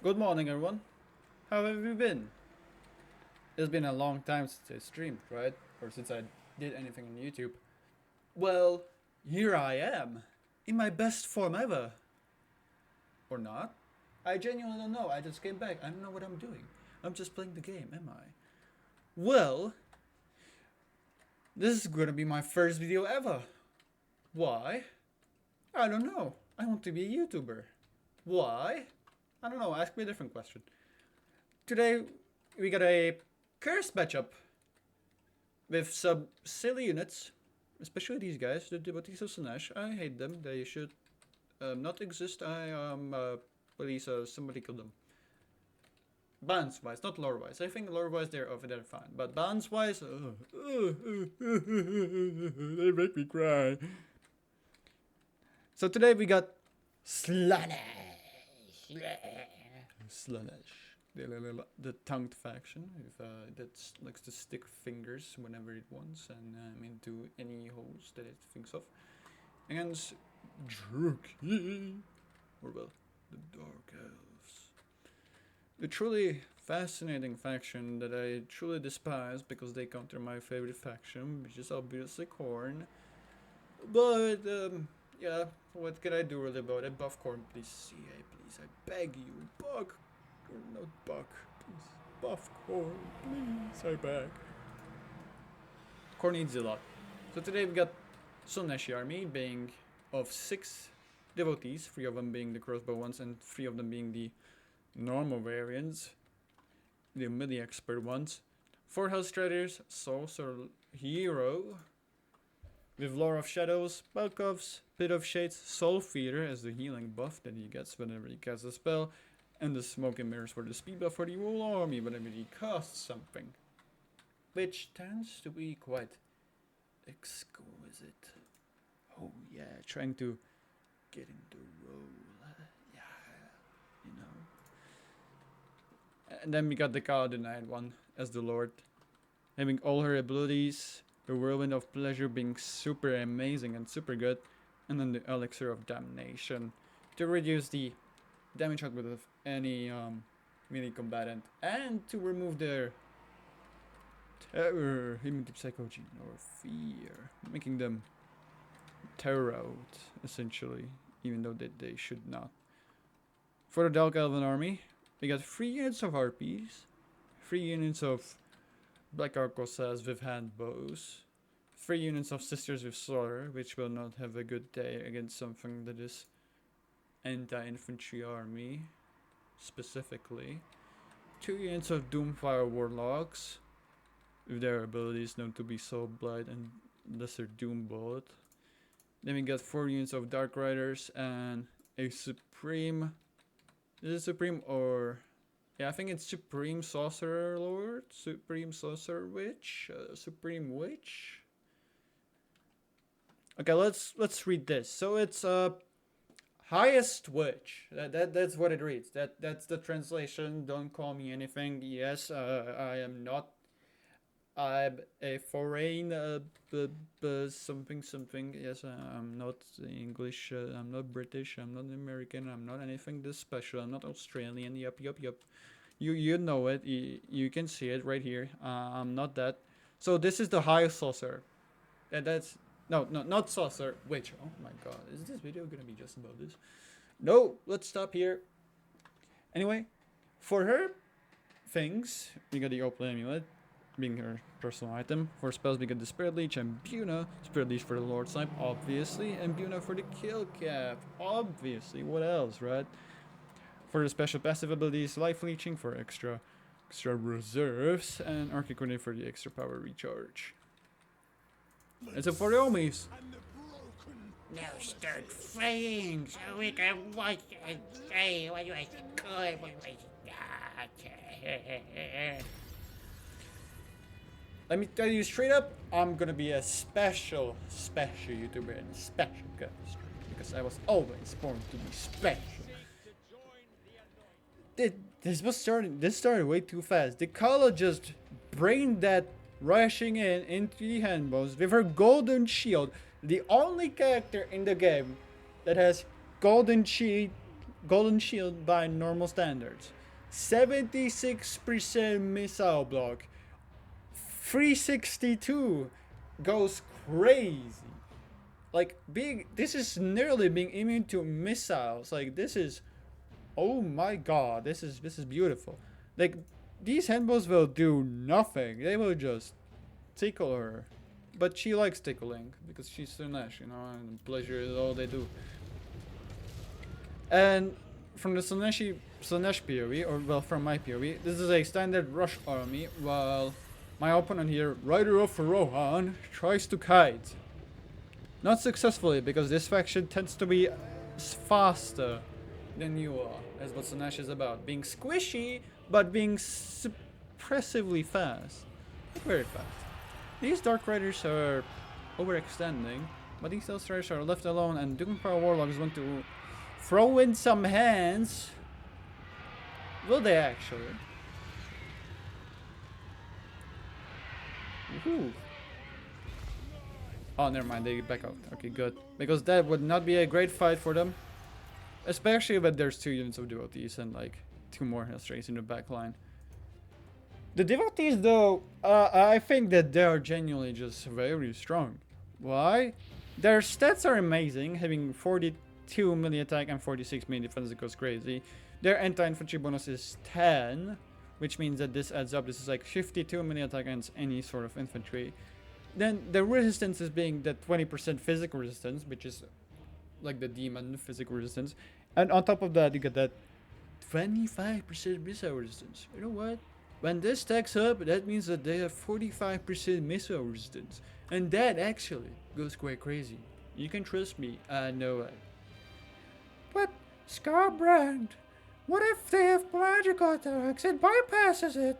Good morning, everyone. How have you been? It's been a long time since I streamed, right? Or since I did anything on YouTube. Well, here I am, in my best form ever. Or not? I genuinely don't know. I just came back. I don't know what I'm doing. I'm just playing the game, am I? Well, this is gonna be my first video ever. Why? I don't know. I want to be a YouTuber. Why? I don't know. Ask me a different question. Today, we got a curse matchup with some silly units, especially these guys, the Devotees of SLANNESH. I hate them. They should not exist. Please, somebody kill them. Balance wise, not lore wise. I think lore wise they're fine, but balance wise, they make me cry. So today we got SLANNESH. The tongued faction that likes to stick fingers whenever it wants and into any holes that it thinks of. Against Druki, or well, the Dark Elves. The truly fascinating faction that I truly despise because they counter my favorite faction, which is obviously Khorne. But, yeah, what can I do really about it? Buff Khorne, please, CA, please, I beg you, Buck. Not Buck, please. Buff Khorne, please, I beg. Khorne needs a lot. So today we got SLANNESH army being of 6 devotees, 3 of them being the crossbow ones and 3 of them being the normal variants, the melee expert ones. 4 Hell Striders, Sorcerer Hero, with Lore of Shadows, Balkovs, Pit of Shades, Soul Feeder as the healing buff that he gets whenever he casts a spell, and the Smoke and Mirrors for the speed buff for the whole army whenever he casts something, which tends to be quite exquisite. Oh yeah, trying to get in the role, yeah, you know. And then we got the Caldonite one as the Lord, having all her abilities, the Whirlwind of Pleasure being super amazing and super good, and then the Elixir of Damnation to reduce the damage output of any melee combatant and to remove their terror, immunity, psychology, or fear, making them terror out essentially, even though they should not. For the Dark Elven army, we got 3 units of harpies, 3 units of Black Arquebuses with hand bows, 3 units of Sisters with Slaughter, which will not have a good day against something that is anti-infantry army, specifically. 2 units of Doomfire Warlocks, with their abilities known to be Soul Blight and Lesser Doom Bullet. Then we got 4 units of Dark Riders and a Supreme. Is it Supreme or? Yeah, I think it's Supreme Sorcerer Lord, Supreme Sorcerer Witch, Supreme Witch. Okay, let's read this. So it's highest witch. That's what it reads. That's the translation. Don't call me anything. Yes, I am not. I'm a foreign something. Yes, I'm not English. I'm not British. I'm not American. I'm not anything this special. I'm not Australian. Yup. You know it. You can see it right here. I'm not that. So this is the highest sorcerer. That's no, not saucer. Witch. Oh my god. Is this video gonna be just about this? No, let's stop here. Anyway, for her things, we got the Opal Amulet, being her personal item. For spells, we got the Spirit Leech and Buna. Spirit Leech for the Lord Snipe, obviously, and Buna for the Kill Cap, obviously. What else, right? For the special passive abilities, Life Leeching for extra reserves, and Arctic Grenade for the extra power recharge. And so for the homies. Now start fighting so we can watch and say what was good, what was not. Let me tell you straight up, I'm gonna be a special YouTuber and special guest because I was always born to be special. This started way too fast. The Kala just brained that rushing into the handbows with her golden shield, the only character in the game that has golden shield golden shield by normal standards. 76% missile block. 362 goes crazy. Like this is nearly being immune to missiles. Like this is, oh my god, this is beautiful. Like these handballs will do nothing. They will just tickle her. But she likes tickling because she's SLANNESH, you know, and pleasure is all they do. And from the SLANNESH POV, or well, from my POV, this is a standard rush army, while my opponent here, Rider of Rohan, tries to kite. Not successfully, because this faction tends to be faster than you are. That's what SLANNESH is about. Being squishy, but being suppressively fast. Not very fast. These Dark Riders are overextending, but these Stealth Riders are left alone, and Doompower Warlocks want to throw in some hands. Will they actually? Woohoo. Oh, never mind, they back out. Okay, good. Because that would not be a great fight for them. Especially when there's 2 units of Devotees and like 2 more Hellstrays in the back line. The Devotees, though, I think that they are genuinely just very strong. Why? Their stats are amazing, having 42 melee attack and 46 melee defense. It goes crazy. Their anti-infantry bonus is 10, which means that this adds up. This is like 52 melee attack against any sort of infantry. Then the resistance is being that 20% physical resistance, which is like the demon physical resistance. And on top of that, you get that 25% missile resistance. You know what? When this stacks up, that means that they have 45% missile resistance. And that actually goes quite crazy. You can trust me, I know it. But, Scarbrand, what if they have magical attacks and bypasses it?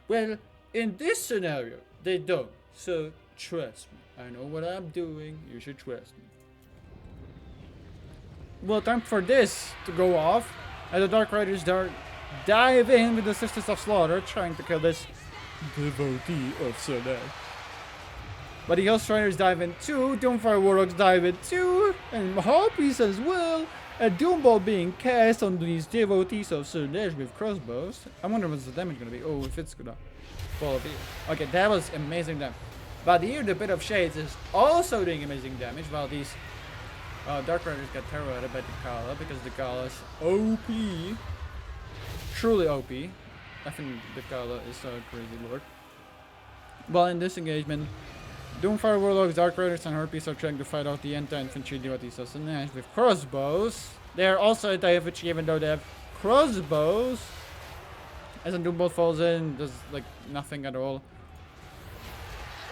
Well, in this scenario, they don't. So, trust me. I know what I'm doing. You should trust me. Well, time for this to go off. And the Dark Riders dive in with the Sisters of Slaughter, trying to kill this devotee of SLANNESH. But the Ghost Riders dive in too, Doomfire Warlocks dive in too, and Harpies as well. A Doomball being cast on these devotees of SLANNESH with crossbows. I wonder what's the damage gonna be. Oh, if it's gonna fall off here. Okay, that was amazing damage. But here the Pit of Shades is also doing amazing damage, while these Dark Riders get terrorized by the Kala, because the Kala is OP. Truly OP. I think the Kala is a crazy lord. Well, in this engagement, Doomfire Warlocks, Dark Riders, and Harpies are trying to fight off the anti-infantry devotees of SLANNESH with crossbows. They are also anti-infantry, even though they have crossbows. As a Doombolt falls in, does like nothing at all.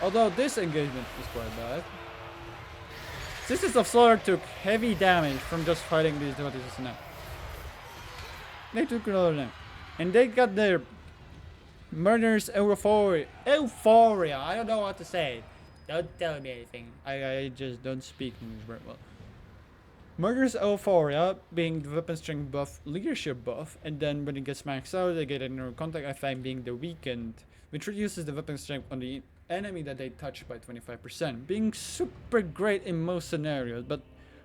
Although this engagement is quite bad. Sisters of Slaughter took heavy damage from just fighting these devotees of SLANNESH. They took another name. And they got their murderous euphoria. I don't know what to say. Don't tell me anything. I just don't speak English very well. Murderous euphoria being the weapon strength buff, leadership buff, and then when it gets maxed out, they get a neural contact effect being the weakened, which reduces the weapon strength on the enemy that they touch by 25%, being super great in most scenarios. But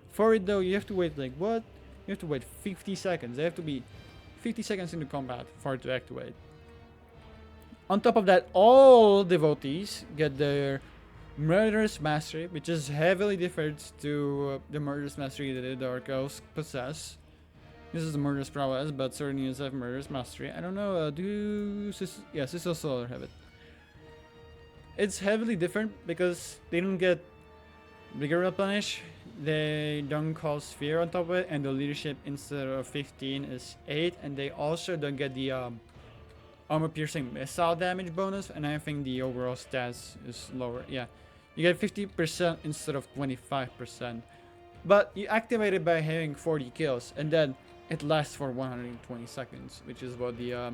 for it though, you have to wait like what? You have to wait 50 seconds. They have to be 50 seconds into combat for it to activate. On top of that, all devotees get their Murderous Mastery, which is heavily different to the Murderous Mastery that the Dark Elves possess. This is the Murderous Prowess, but certain units have Murderous Mastery. I don't know, Sisters of Slaughter have it. It's heavily different because they don't get bigger replenish, they don't cause fear on top of it, and the leadership instead of 15 is 8, and they also don't get the armor piercing missile damage bonus, and I think the overall stats is lower. Yeah, you get 50% instead of 25%, but you activate it by having 40 kills, and then it lasts for 120 seconds, which is what the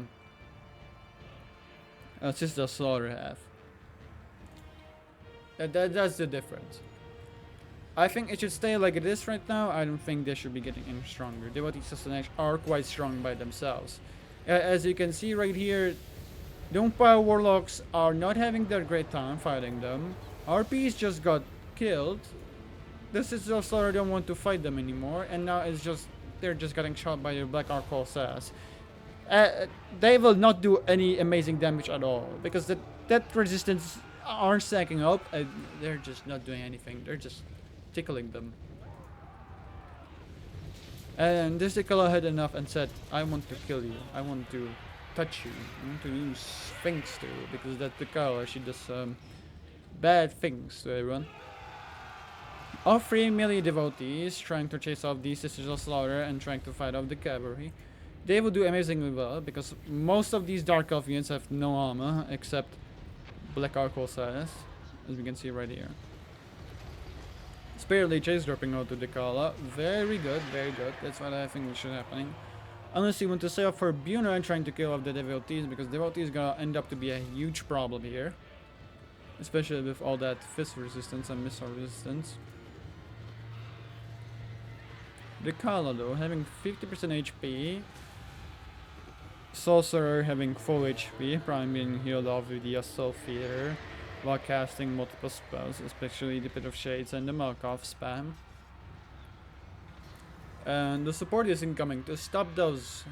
Sister Slaughter have. That's the difference. I think it should stay like it is right now. I don't think they should be getting any stronger. Devotees of SLANNESH are quite strong by themselves. As you can see right here, Doompower Warlocks are not having that great time fighting them. RPs just got killed. The Sisters of Slaughter don't want to fight them anymore, and now it's just they're just getting shot by your Black Arc sass. They will not do any amazing damage at all because that resistance aren't stacking up and they're just not doing anything. They're just tickling them. And this Nicola had enough and said, I want to kill you. I want to touch you. I want to use things to you because that Nicola, she does bad things to everyone. All 3 melee devotees trying to chase off these Sisters of Slaughter and trying to fight off the cavalry. They will do amazingly well because most of these Dark Elf units have no armor except Black Arc sass, as we can see right here. Spirit Leech is dropping out to the Kala. Very good, very good. That's what I think should happen. Unless you want to stay up for Buna and trying to kill off the devotees, because devotees gonna end up to be a huge problem here. Especially with all that fist resistance and missile resistance. The Kala though, having 50% HP. Sorcerer having full HP, probably being healed off with the Assault Theater. While casting multiple spells, especially the Pit of Shades and the Malkov spam. And the support is incoming to stop those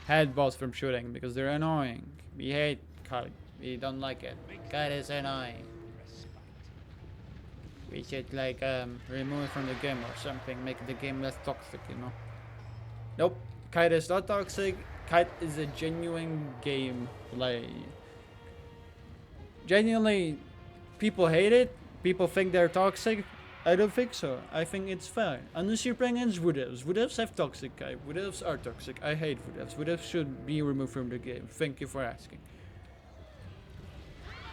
head balls from shooting because they're annoying. We hate Kite. We don't like it. Kite is annoying. We should like remove it from the game or something, make the game less toxic, you know. Nope, Kite is not toxic. Kite is a genuine gameplay. Genuinely, people hate it. People think they're toxic. I don't think so. I think it's fine. Unless you're playing against Wood Elves. Wood Elves have toxic Kite. Wood Elves are toxic. I hate Wood Elves. Wood Elves should be removed from the game. Thank you for asking.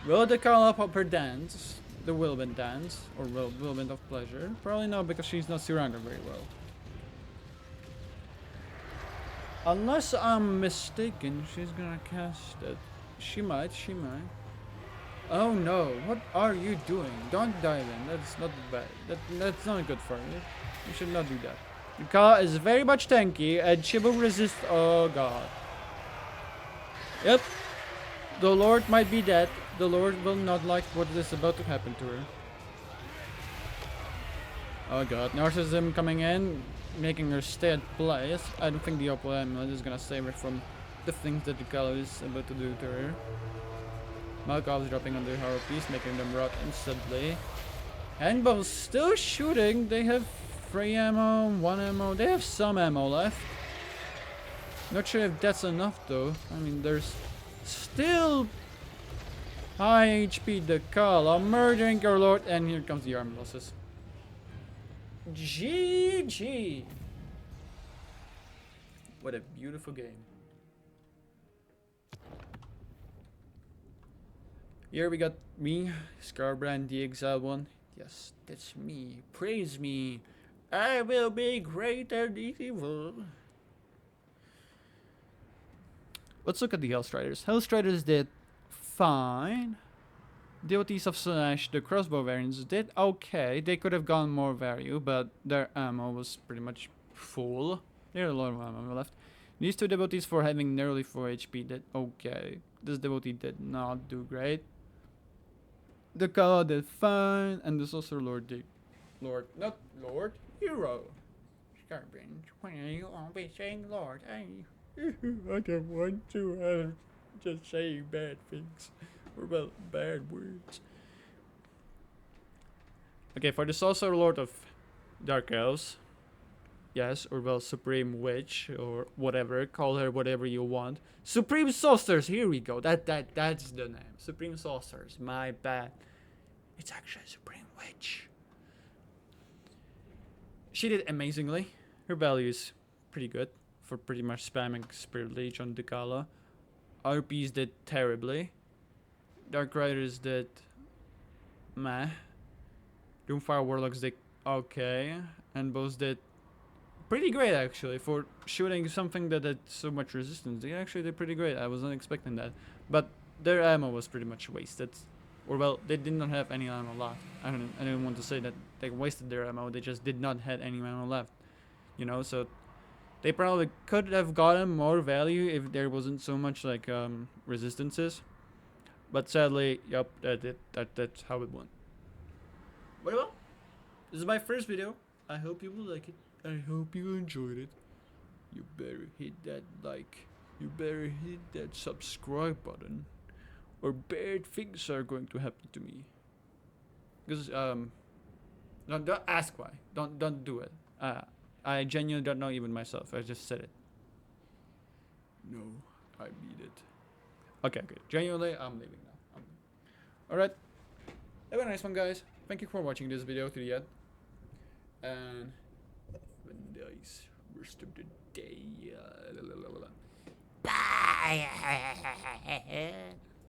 Will the Carla Popper dance? The Whirlwind dance? Or Whirlwind of Pleasure? Probably not because she's not surrounded very well. Unless I'm mistaken, she's gonna cast it. She might, she might. Oh no, what are you doing? Don't dive in, that's not bad. That's not good for you. You should not do that. Yuka is very much tanky and she will resist. Oh god. Yep. The Lord might be dead. The Lord will not like what is about to happen to her. Oh god, Narcissism coming in, making her stay at place. I don't think the Opal Amulet is gonna save her from the things that Yuka is about to do to her. Malkov's dropping on the Horror Piece, making them rot instantly. Handbow's still shooting. They have 3 ammo, 1 ammo. They have some ammo left. Not sure if that's enough though. I mean, there's still high HP Dakala, murdering your lord, and here comes the arm losses. GG. What a beautiful game. Here we got me, Scarbrand, the Exiled One. Yes, that's me. Praise me. I will be great and evil. Let's look at the Hellstriders. Hellstriders did fine. Devotees of Slash, the crossbow variants, did okay. They could have gone more value, but their ammo was pretty much full. There are a lot of ammo left. These 2 devotees for having nearly 4 HP did okay. This devotee did not do great. The Kala did fine, and the Sorcerer Lord did. Not Lord, Hero. Scarbrand, why are you always saying Lord? I don't want to, just saying bad things. Or well, bad words. Okay, for the Sorcerer Lord of Dark Elves. Yes, or well, Supreme Witch, or whatever. Call her whatever you want. Supreme Sorcerers, here we go. That's the name. Supreme Sorcerers, my bad. It's actually Supreme Witch. She did amazingly. Her value is pretty good for pretty much spamming Spirit Leech on Dakala. RPs did terribly. Dark Riders did meh. Doomfire Warlocks did okay. And both did pretty great actually for shooting something that had so much resistance. They actually did pretty great. I wasn't expecting that. But their ammo was pretty much wasted. Or well, they did not have any ammo left. I don't want to say that they wasted their ammo. They just did not have any ammo left. You know, so they probably could have gotten more value if there wasn't so much like resistances. But sadly, yep, that's how it went. But well, this is my first video. I hope you will like it. I hope you enjoyed it. you better hit that like, you better hit that subscribe button, or bad things are going to happen to me. Because don't ask why. Don't do it. I genuinely don't know even myself. I just said it. No, I mean it. Okay. Genuinely, I'm leaving now. Alright. Have a nice one, guys. Thank you for watching this video to the end. And have a nice rest of the day. Bye.